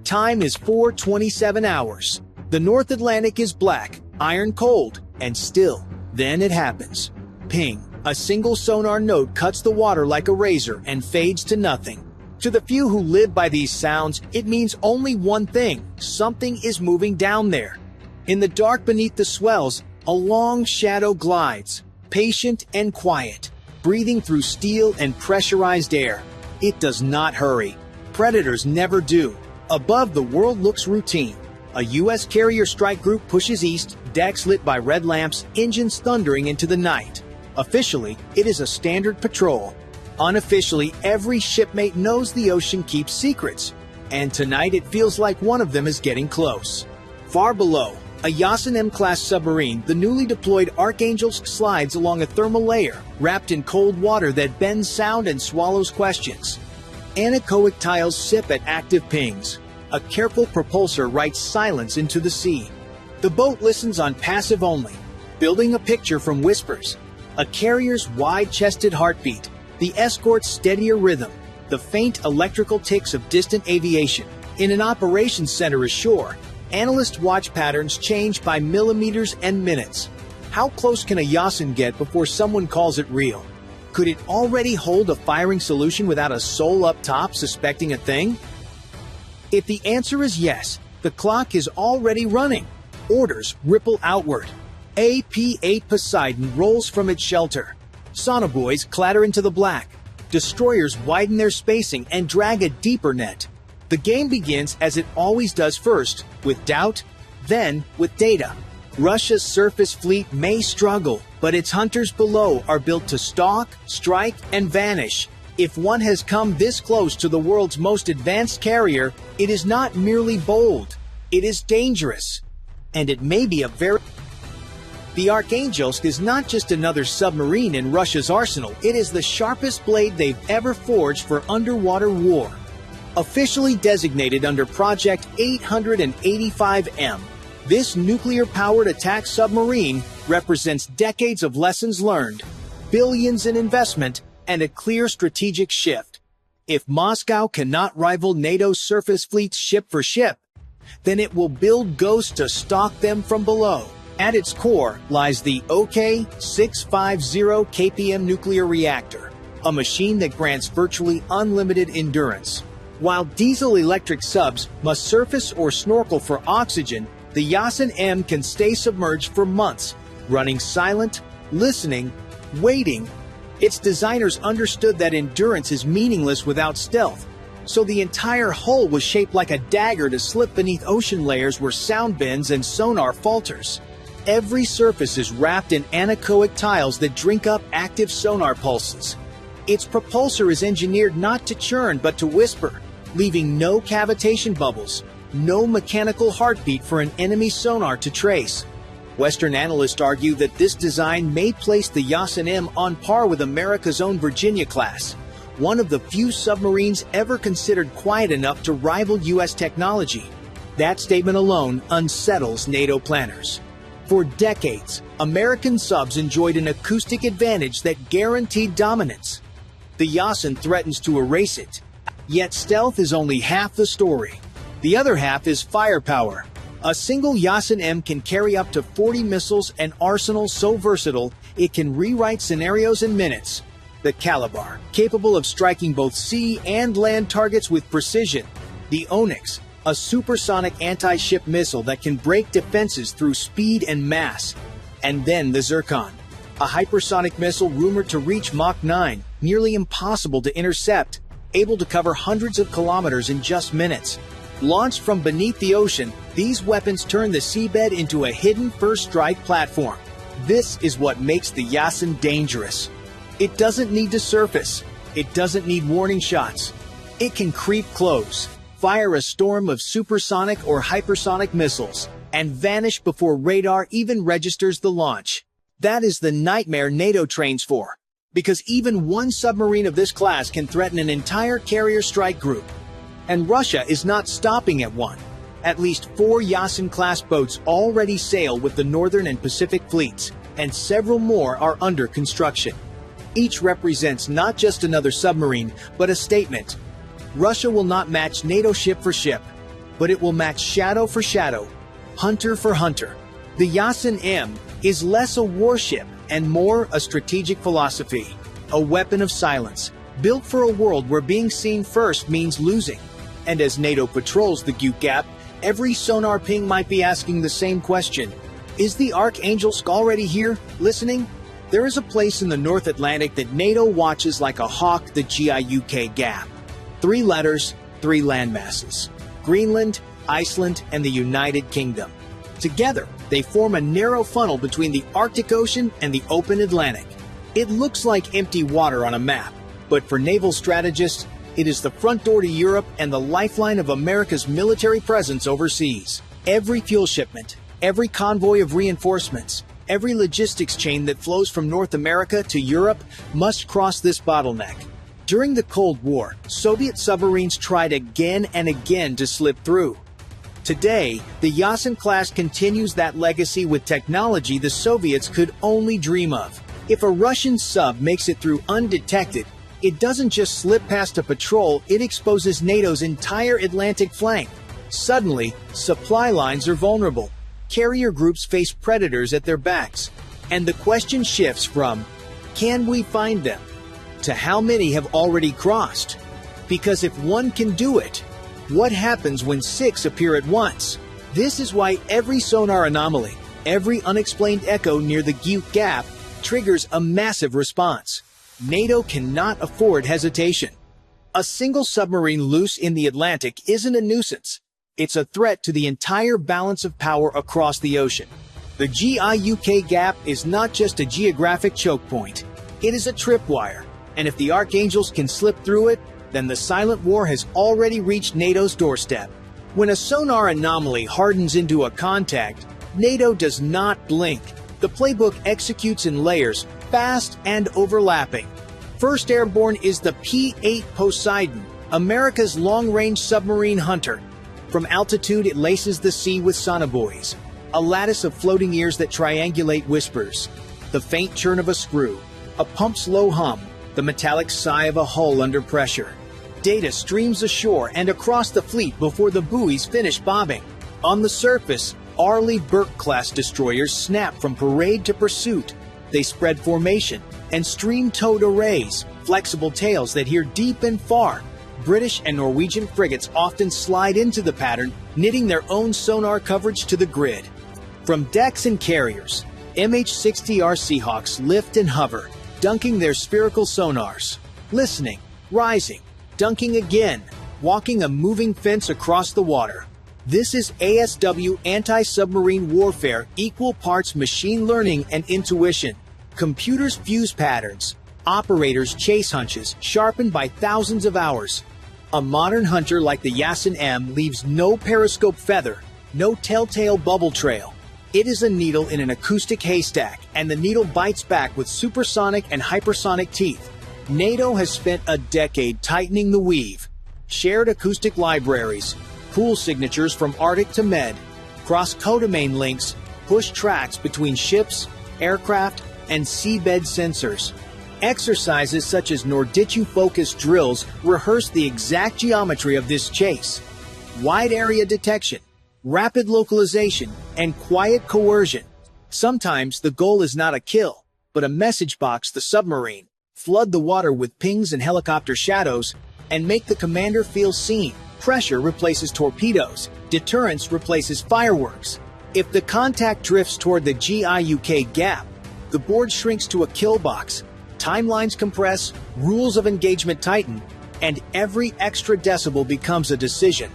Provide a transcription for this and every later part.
Time is 4:27 hours. The North Atlantic is black, iron cold, and still. Then it happens. Ping. A single sonar node cuts the water like a razor and fades to nothing. To the few who live by these sounds, it means only one thing: something is moving down there. In the dark beneath the swells, a long shadow glides, patient and quiet, breathing through steel and pressurized air. It does not hurry. Predators never do. Above, the world looks routine. A U.S. carrier strike group pushes east, decks lit by red lamps, engines thundering into the night. Officially, it is a standard patrol. Unofficially, every shipmate knows the ocean keeps secrets, and tonight it feels like one of them is getting close. Far below, a Yasin M-class submarine, the newly deployed Archangel, slides along a thermal layer, wrapped in cold water that bends sound and swallows questions. Anechoic tiles sip at active pings. A careful propulsor writes silence into the sea. The boat listens on passive only, building a picture from whispers. A carrier's wide-chested heartbeat, the escort's steadier rhythm, the faint electrical ticks of distant aviation. In an operations center ashore, analysts watch patterns change by millimeters and minutes. How close can a Yasin get before someone calls it real? Could it already hold a firing solution without a soul up top suspecting a thing? If the answer is yes, the clock is already running. Orders ripple outward. AP-8 Poseidon rolls from its shelter. Sonobuoys clatter into the black. Destroyers widen their spacing and drag a deeper net. The game begins as it always does, first with doubt, then with data. Russia's surface fleet may struggle, but its hunters below are built to stalk, strike, and vanish. If one has come this close to the world's most advanced carrier, it is not merely bold, it is dangerous. And it may be a very... The Archangel is not just another submarine in Russia's arsenal, it is the sharpest blade they've ever forged for underwater war. Officially designated under Project 885M, this nuclear-powered attack submarine represents decades of lessons learned, billions in investment, and a clear strategic shift. If Moscow cannot rival NATO's surface fleets ship for ship, then it will build ghosts to stalk them from below. At its core lies the OK-650 kpm nuclear reactor, a machine that grants virtually unlimited endurance. While diesel-electric subs must surface or snorkel for oxygen, the Yasin M can stay submerged for months, running silent, listening, waiting. Its designers understood that endurance is meaningless without stealth, so the entire hull was shaped like a dagger to slip beneath ocean layers where sound bends and sonar falters. Every surface is wrapped in anechoic tiles that drink up active sonar pulses. Its propulsor is engineered not to churn but to whisper, leaving no cavitation bubbles, no mechanical heartbeat for an enemy sonar to trace. Western analysts argue that this design may place the Yasin M on par with America's own Virginia class, one of the few submarines ever considered quiet enough to rival U.S. technology. That statement alone unsettles NATO planners. For decades, American subs enjoyed an acoustic advantage that guaranteed dominance. The Yasin threatens to erase it. Yet stealth is only half the story. The other half is firepower. A single Yasin M can carry up to 40 missiles, an arsenal so versatile it can rewrite scenarios in minutes. The Calabar, capable of striking both sea and land targets with precision. The Onyx, a supersonic anti-ship missile that can break defenses through speed and mass. And then the Zircon, a hypersonic missile rumored to reach Mach 9, nearly impossible to intercept, able to cover hundreds of kilometers in just minutes. Launched from beneath the ocean, these weapons turn the seabed into a hidden first strike platform. This is what makes the Yasin dangerous. It doesn't need to surface. It doesn't need warning shots. It can creep close, fire a storm of supersonic or hypersonic missiles, and vanish before radar even registers the launch. That is the nightmare NATO trains for, because even one submarine of this class can threaten an entire carrier strike group. And Russia is not stopping at one. At least 4 Yasin-class boats already sail with the Northern and Pacific fleets, and several more are under construction. Each represents not just another submarine, but a statement. Russia will not match NATO ship for ship. but it will match shadow for shadow, hunter for hunter. The Yasin M is less a warship and more a strategic philosophy, a weapon of silence, built for a world where being seen first means losing. And as NATO patrols the Gute Gap, every sonar ping might be asking the same question. Is the Archangels already here, listening? There is a place in the North Atlantic that NATO watches like a hawk, the Gute Gap. 3 letters, 3 landmasses: Greenland, Iceland, and the United Kingdom. Together, they form a narrow funnel between the Arctic Ocean and the open Atlantic. It looks like empty water on a map, but for naval strategists, it is the front door to Europe and the lifeline of America's military presence overseas. Every fuel shipment, every convoy of reinforcements, every logistics chain that flows from North America to Europe must cross this bottleneck. During the Cold War, Soviet submarines tried again and again to slip through. Today, the Yasin class continues that legacy with technology the Soviets could only dream of. If a Russian sub makes it through undetected, it doesn't just slip past a patrol, it exposes NATO's entire Atlantic flank. Suddenly, supply lines are vulnerable. Carrier groups face predators at their backs. And the question shifts from, can we find them, to how many have already crossed? Because if one can do it, what happens when 6 appear at once? This is why every sonar anomaly, every unexplained echo near the Gute Gap, triggers a massive response. NATO cannot afford hesitation. A single submarine loose in the Atlantic isn't a nuisance. It's a threat to the entire balance of power across the ocean. The Gute Gap is not just a geographic choke point. It is a tripwire. And if the Archangels can slip through it, then the silent war has already reached NATO's doorstep. When a sonar anomaly hardens into a contact, NATO does not blink. The playbook executes in layers, fast and overlapping. First Airborne is the P-8 Poseidon, America's long-range submarine hunter. From altitude, it laces the sea with sonobuoys, a lattice of floating ears that triangulate whispers. The faint churn of a screw, a pump's low hum, the metallic sigh of a hull under pressure. Data streams ashore and across the fleet before the buoys finish bobbing. On the surface, Arleigh Burke-class destroyers snap from parade to pursuit. They spread formation and stream-towed arrays, flexible tails that hear deep and far. British and Norwegian frigates often slide into the pattern, knitting their own sonar coverage to the grid. From decks and carriers, MH-60R Seahawks lift and hover, dunking their spherical sonars. Listening, rising, dunking again, walking a moving fence across the water. This is ASW anti-submarine warfare, equal parts machine learning and intuition. Computers fuse patterns. Operators chase hunches, sharpened by thousands of hours. A modern hunter like the Yasin M leaves no periscope feather, no telltale bubble trail. It is a needle in an acoustic haystack, and the needle bites back with supersonic and hypersonic teeth. NATO has spent a decade tightening the weave. Shared acoustic libraries, pool signatures from Arctic to Med, cross-codomain links, push tracks between ships, aircraft, and seabed sensors. Exercises such as Nordicu-focused drills rehearse the exact geometry of this chase. Wide area detection, rapid localization, and quiet coercion. Sometimes the goal is not a kill, but a message box the submarine, flood the water with pings and helicopter shadows, and make the commander feel seen. Pressure replaces torpedoes. Deterrence replaces fireworks. If the contact drifts toward the Gute Gap, the board shrinks to a kill box. Timelines compress, rules of engagement tighten, and every extra decibel becomes a decision.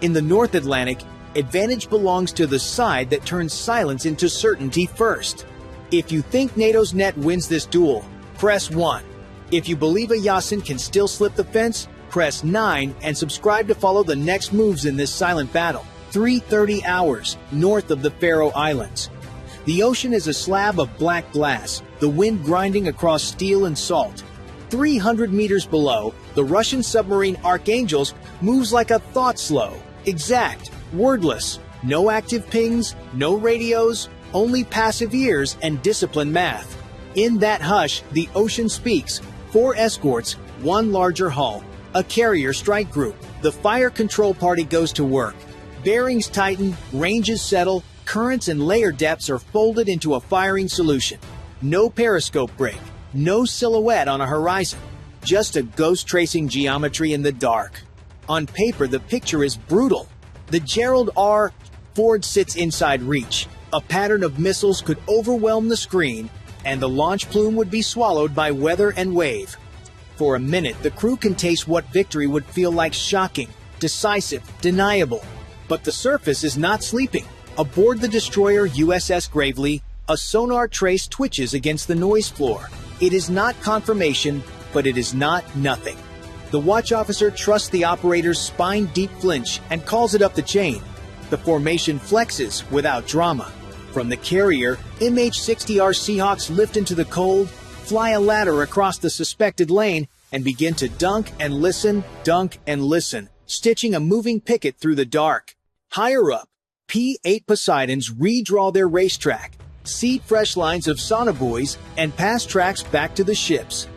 In the North Atlantic, advantage belongs to the side that turns silence into certainty first. If you think NATO's net wins this duel, press 1. If you believe a Yasin can still slip the fence, press 9 and subscribe to follow the next moves in this silent battle. 3:30 hours north of the Faroe Islands. The ocean is a slab of black glass, the wind grinding across steel and salt. 300 meters below, the Russian submarine Archangels moves like a thought slow, exact, wordless. No active pings, no radios, only passive ears and disciplined math. In that hush, the ocean speaks. 4 escorts, 1 larger hull, a carrier strike group. The fire control party goes to work. Bearings tighten, ranges settle, currents and layer depths are folded into a firing solution. No periscope break, no silhouette on a horizon, just a ghost tracing geometry in the dark. On paper, the picture is brutal. The Gerald R. Ford sits inside reach. A pattern of missiles could overwhelm the screen, and the launch plume would be swallowed by weather and wave. For a minute, the crew can taste what victory would feel like: shocking, decisive, deniable. But the surface is not sleeping. Aboard the destroyer USS Gravely, a sonar trace twitches against the noise floor. It is not confirmation, but it is not nothing. The watch officer trusts the operator's spine-deep flinch and calls it up the chain. The formation flexes without drama. From the carrier, MH-60R Seahawks lift into the cold, fly a ladder across the suspected lane, and begin to dunk and listen, stitching a moving picket through the dark. Higher up, P-8 Poseidons redraw their racetrack, seed fresh lines of sonobuoys, and pass tracks back to the ships.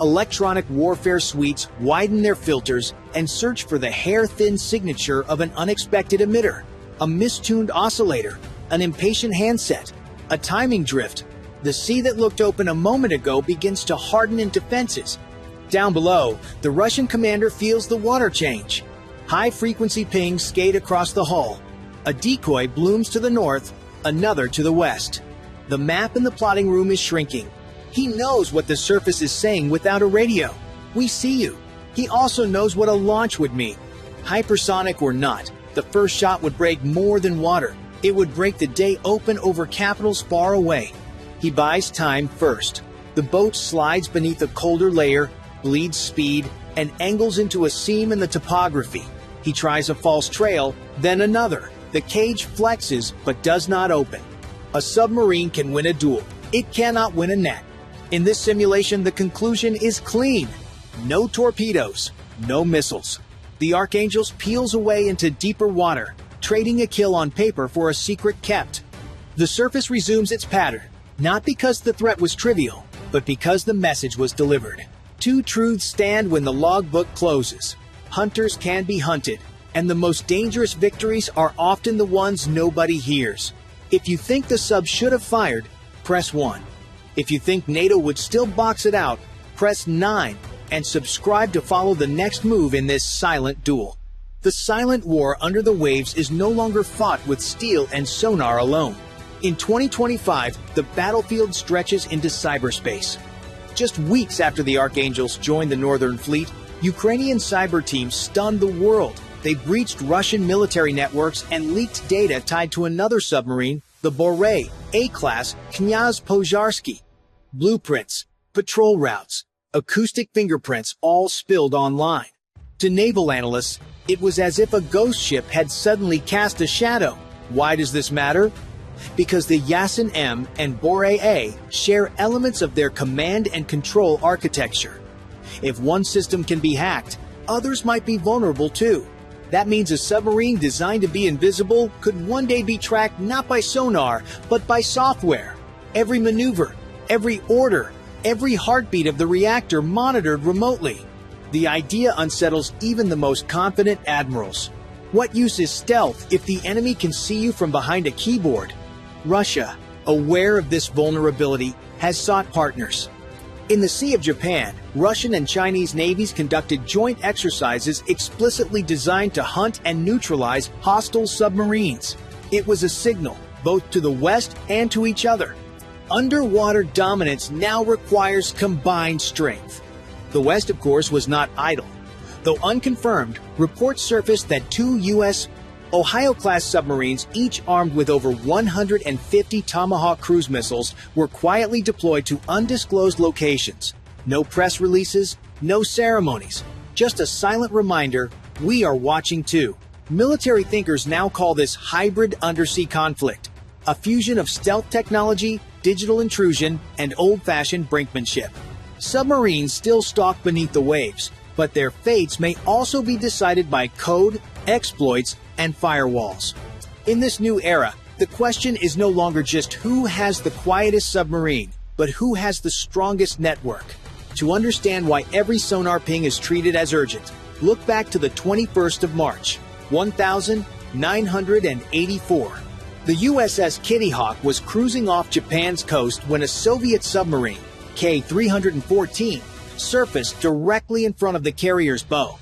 Electronic warfare suites widen their filters and search for the hair-thin signature of an unexpected emitter, a mistuned oscillator, an impatient handset, a timing drift. The sea that looked open a moment ago begins to harden into fences. Down below, the Russian commander feels the water change. High-frequency pings skate across the hull. A decoy blooms to the north, another to the west. The map in the plotting room is shrinking. He knows what the surface is saying without a radio. We see you. He also knows what a launch would mean. Hypersonic or not, the first shot would break more than water. It would break the day open over capitals far away. He buys time first. The boat slides beneath a colder layer, bleeds speed, and angles into a seam in the topography. He tries a false trail, then another. The cage flexes but does not open. A submarine can win a duel. It cannot win a net. In this simulation, the conclusion is clean. No torpedoes, no missiles. The Archangels peels away into deeper water, trading a kill on paper for a secret kept. The surface resumes its pattern, not because the threat was trivial, but because the message was delivered. Two truths stand when the logbook closes. Hunters can be hunted, and the most dangerous victories are often the ones nobody hears. If you think the sub should have fired, press 1. If you think NATO would still box it out, press 9, and subscribe to follow the next move in this silent duel. The silent war under the waves is no longer fought with steel and sonar alone. In 2025, the battlefield stretches into cyberspace. Just weeks after the Archangels joined the Northern Fleet, Ukrainian cyber teams stunned the world. They breached Russian military networks and leaked data tied to another submarine, the Bore A-class Knyaz Pozharsky. Blueprints, patrol routes, acoustic fingerprints all spilled online. To naval analysts, it was as if a ghost ship had suddenly cast a shadow. Why does this matter? Because the Yasin M and Bore A share elements of their command and control architecture. If one system can be hacked, others might be vulnerable too. That means a submarine designed to be invisible could one day be tracked not by sonar, but by software. Every maneuver, every order, every heartbeat of the reactor monitored remotely. The idea unsettles even the most confident admirals. What use is stealth if the enemy can see you from behind a keyboard? Russia, aware of this vulnerability, has sought partners. In the Sea of Japan, Russian and Chinese navies conducted joint exercises explicitly designed to hunt and neutralize hostile submarines. It was a signal, both to the West and to each other. Underwater dominance now requires combined strength. The West, of course, was not idle. Though unconfirmed, reports surfaced that two U.S. Ohio-class submarines, each armed with over 150 Tomahawk cruise missiles, were quietly deployed to undisclosed locations. No press releases, no ceremonies, just a silent reminder, we are watching too. Military thinkers now call this hybrid undersea conflict, a fusion of stealth technology, digital intrusion, and old-fashioned brinkmanship. Submarines still stalk beneath the waves, but their fates may also be decided by code, exploits, and firewalls. In this new era, the question is no longer just who has the quietest submarine, but who has the strongest network. To understand why every sonar ping is treated as urgent, look back to the 21st of March, 1000 984. The USS Kitty Hawk was cruising off Japan's coast when a Soviet submarine, K-314, surfaced directly in front of the carrier's bow.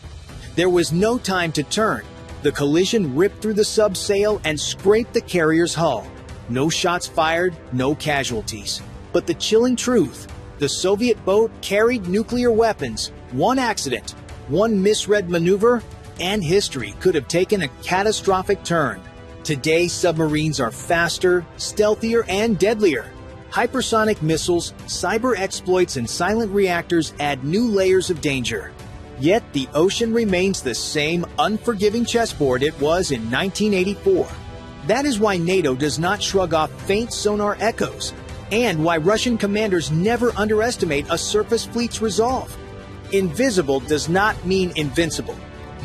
There was no time to turn. The collision ripped through the sub's sail and scraped the carrier's hull. No shots fired, no casualties. But the chilling truth, the Soviet boat carried nuclear weapons. One accident, one misread maneuver, and history could have taken a catastrophic turn. Today, submarines are faster, stealthier, and deadlier. Hypersonic missiles, cyber exploits, and silent reactors add new layers of danger. Yet the ocean remains the same unforgiving chessboard it was in 1984. That is why NATO does not shrug off faint sonar echoes, and why Russian commanders never underestimate a surface fleet's resolve. Invisible does not mean invincible.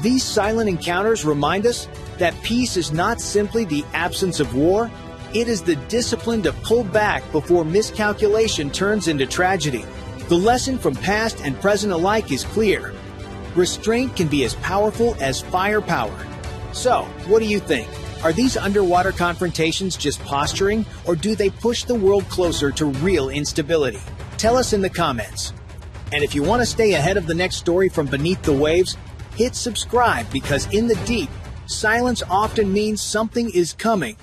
These silent encounters remind us that peace is not simply the absence of war, it is the discipline to pull back before miscalculation turns into tragedy. The lesson from past and present alike is clear. Restraint can be as powerful as firepower. So, what do you think? Are these underwater confrontations just posturing, or do they push the world closer to real instability? Tell us in the comments. And if you want to stay ahead of the next story from beneath the waves, hit subscribe, because in the deep, silence often means something is coming.